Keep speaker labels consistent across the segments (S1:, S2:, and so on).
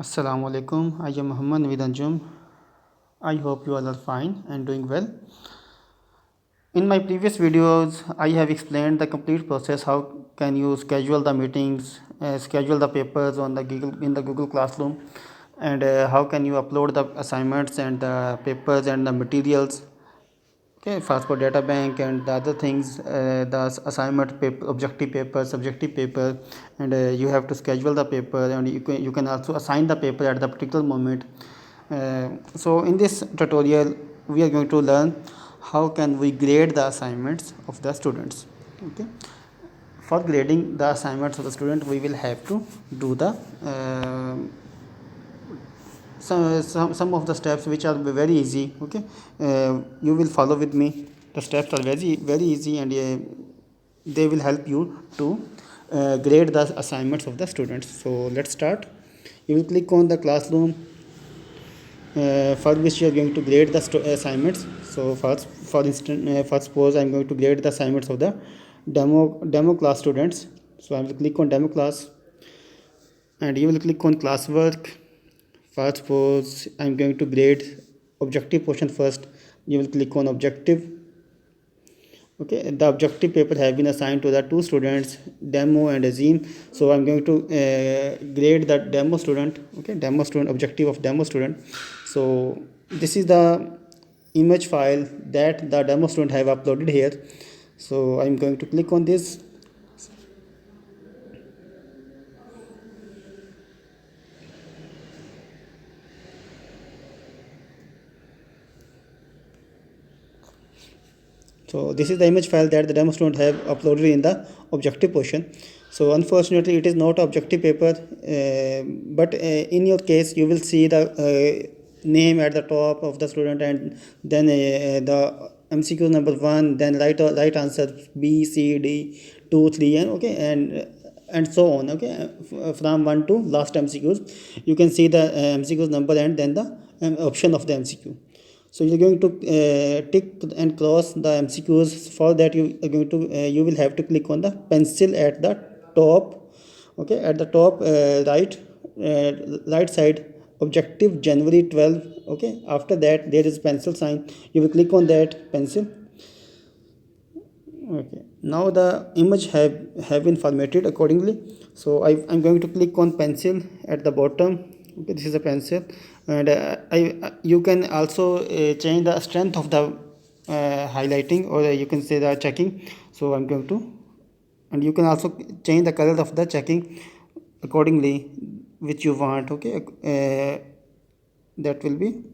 S1: Assalamu alaikum. I am Muhammad Naveed Anjum. I hope you all are fine and doing well. In my previous videos, I have explained the complete process. How can you schedule the meetings, schedule the papers on the Google Classroom, and how can you upload the assignments and the papers and the materials. Okay, first for data bank and the other things, the assignment paper, objective paper, subjective paper, and you have to schedule the paper, and you can also assign the paper at the particular moment. So in this tutorial we are going to learn how can we grade the assignments of the students. Okay, for grading the assignments of the student we will have to do the some of the steps which are very easy. Okay, you will follow with me. The steps are very easy, and they will help you to grade the assignments of the students. So let's start. You will click on the classroom, for which you are going to grade the assignments. So first, for instance, first suppose I'm going to grade the assignments of the demo class students. So I will click on demo class, and you will click on classwork. First suppose I'm going to grade objective portion first. You will click on objective. Okay, the objective paper have been assigned to the two students, demo and azim. So I'm going to grade the demo student. Okay, demo student, objective of demo student. So this is the image file that the demo student have uploaded here. So I'm going to click on this. So this is the image file that the demo student have uploaded in the objective portion. So unfortunately it is not objective paper, but in your case you will see the name at the top of the student, and then the MCQ number 1, then right answer B, C, D, 2, 3, and okay, and so on. Okay, from 1 to last MCQs you can see the MCQs number and then the option of the MCQ. So you're going to tick and cross the MCQs. For that you are going to you will have to click on the pencil at the top. Okay, at the top right side, objective January 12. Okay, after that there is pencil sign. You will click on that pencil. Okay, now the image have been formatted accordingly. So I'm going to click on pencil at the bottom. Okay, this is a pencil, and you can also change the strength of the highlighting, or you can say the checking. So I'm going to, and you can also change the color of the checking accordingly which you want. Okay, that will be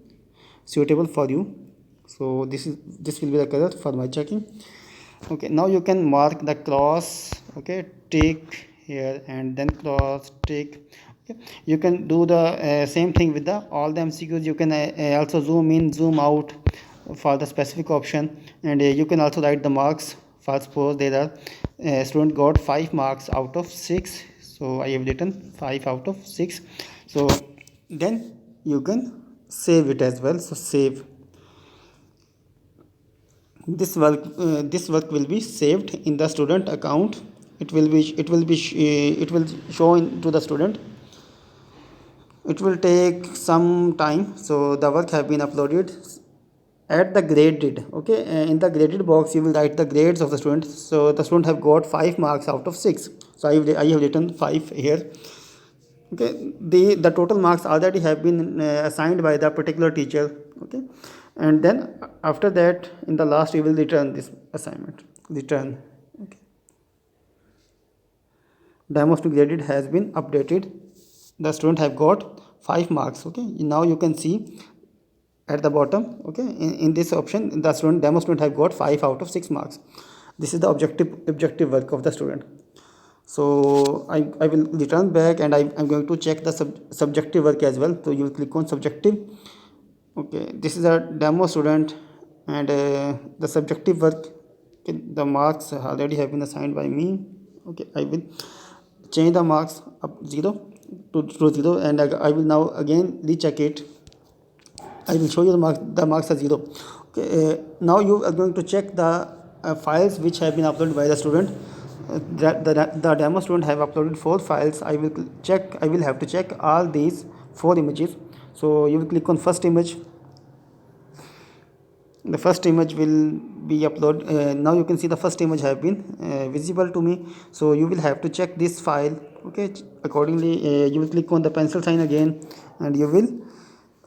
S1: suitable for you. So this will be the color for my checking. Okay, now you can mark the cross. Okay, tick here and then cross, tick. Okay, you can do the same thing with the all the MCQs. You can also zoom in, zoom out for the specific option, and you can also write the marks. For suppose there are student got 5 marks out of 6, so I have written 5 out of 6. So then you can save it as well. So save this work will be saved in the student account. It will show to the student. It will take some time. So the work have been uploaded at the graded. Okay, in the graded box you will write the grades of the student. So the student have got 5 marks out of 6, so I have written 5 here. Okay, the total marks already have been assigned by the particular teacher. Okay, and then after that in the last you will return this assignment. Return. Okay, demo to graded has been updated. The student have got 5 marks. Okay, now you can see at the bottom. Okay, in this option the demo student have got 5 out of 6 marks. This is the objective work of the student. So I will return back, and I'm going to check the subjective work as well. So you will click on subjective. Okay, this is a demo student, and the subjective work. Okay, the marks already have been assigned by me. Okay, I will change the marks up 0 to 0, and I will now again recheck it. I will show you the marks are 0. Okay, now you are going to check the files which have been uploaded by the student. The demo student have uploaded 4 files. I will have to check all these 4 images. So you will click on first image. The first image will be uploaded. Now you can see the first image have been visible to me. So you will have to check this file. Okay, accordingly you will click on the pencil sign again, and you will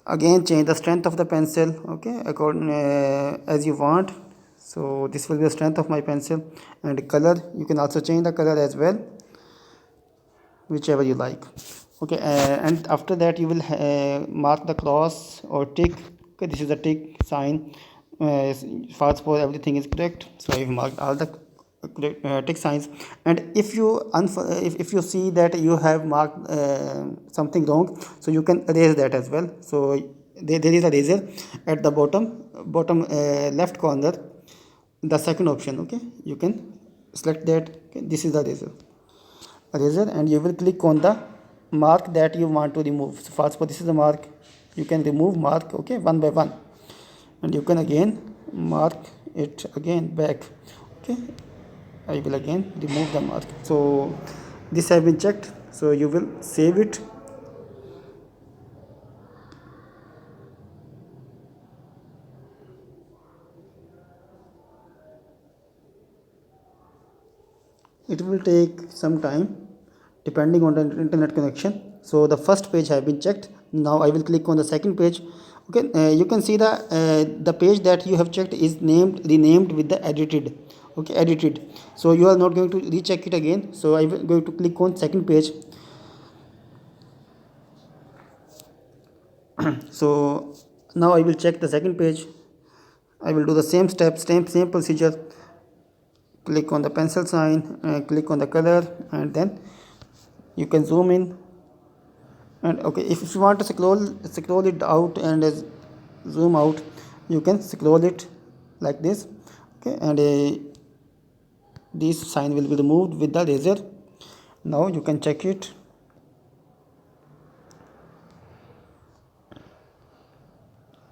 S1: again change the strength of the pencil, okay, according as you want. So this will be the strength of my pencil. And color, you can also change the color as well, whichever you like. Okay, and after that you will mark the cross or tick. Okay, this is a tick sign. Fast suppose everything is correct, so I've marked all the tick signs. And if you if you see that you have marked something wrong, so you can erase that as well. So there is a eraser at the bottom left corner, the second option. Okay, you can select that. Okay, this is the eraser, and you will click on the mark that you want to remove. So first, for this is the mark, you can remove mark, okay, one by one, and you can again mark it again back. Okay, I will again remove the mark. So this have been checked, so you will save it. It will take some time depending on the internet connection. So the first page have been checked. Now I will click on the second page. Okay, you can see the page that you have checked is renamed with the edited. Okay, edited. So you are not going to recheck it again. So I will going to click on second page. So now I will check the second page. I will do the same steps, same procedure. Click on the pencil sign, click on the color, and then you can zoom in. And okay, if you want to scroll it out and zoom out, you can scroll it like this. Okay, and this sign will be removed with the razor. Now you can check it.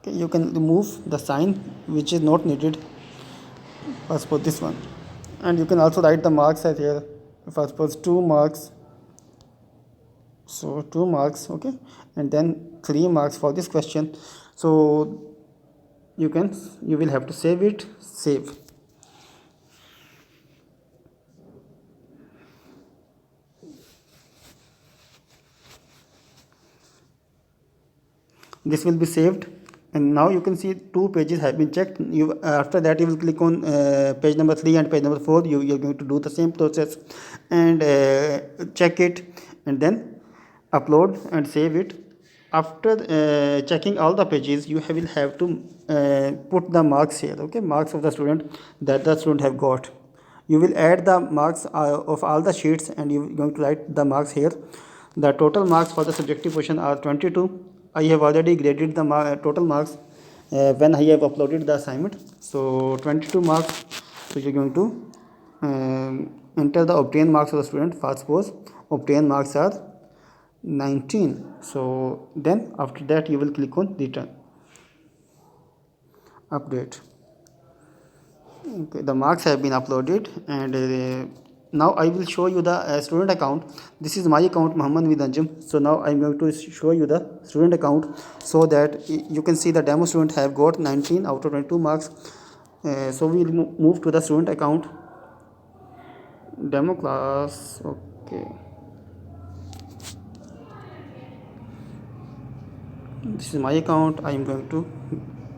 S1: Okay, you can remove the sign which is not needed. First for this one, and you can also write the marks at here. First suppose 2 marks, so 2 marks. Okay, and then 3 marks for this question. So you will have to save it. Save. This will be saved, and now you can see 2 pages have been checked. You after that you will click on page number 3 and page number 4. You're going to do the same process and check it, and then upload and save it. After checking all the pages, you will have to put the marks here. Okay, marks of the student that the student have got. You will add the marks of all the sheets, and you are going to write the marks here. The total marks for the subjective portion are 22. I have already graded the total marks when I have uploaded the assignment. So 22 marks. So you are going to enter the obtained marks of the student. First suppose obtained marks are 19. So then after that you will click on return, update. Okay, the marks have been uploaded, and now I will show you the student account. This is my account, Muhammad Vidanjam. So now I'm going to show you the student account, so that you can see the demo student have got 19 out of 22 marks. So we will move to the student account, demo class. Okay, this is my account. I am going to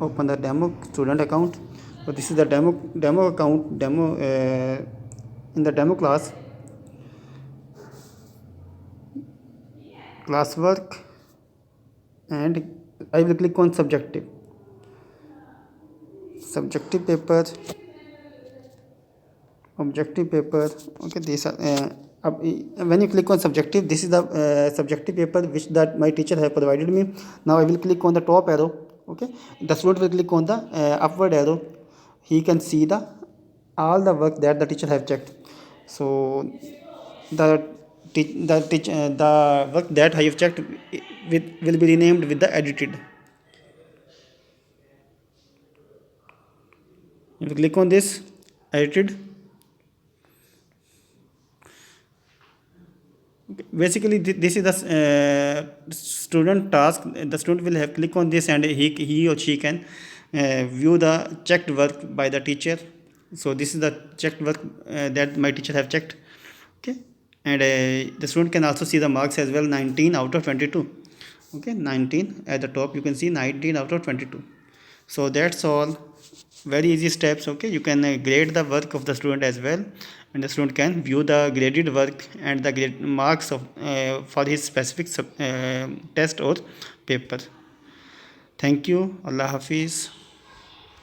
S1: open the demo student account. So this is the demo account, in the demo class, classwork, and I will click on subjective paper, objective paper. Okay, these are when you click on subjective, this is the subjective paper which that my teacher have provided me. Now I will click on the top arrow. Okay, the student will click on the upward arrow. He can see the all the work that the teacher have checked. So the work that I have checked will be renamed with the edited. If you click on this edited, Basically this is the student task. The student will have click on this, and he or she can view the checked work by the teacher. So this is the checked work that my teacher have checked. Okay. And the student can also see the marks as well, 19 out of 22. Okay, 19 at the top, you can see 19 out of 22. So that's all, very easy steps. Okay, you can grade the work of the student as well, and the student can view the graded work and the grade marks of for his specific test or paper. Thank you. Allah Hafiz.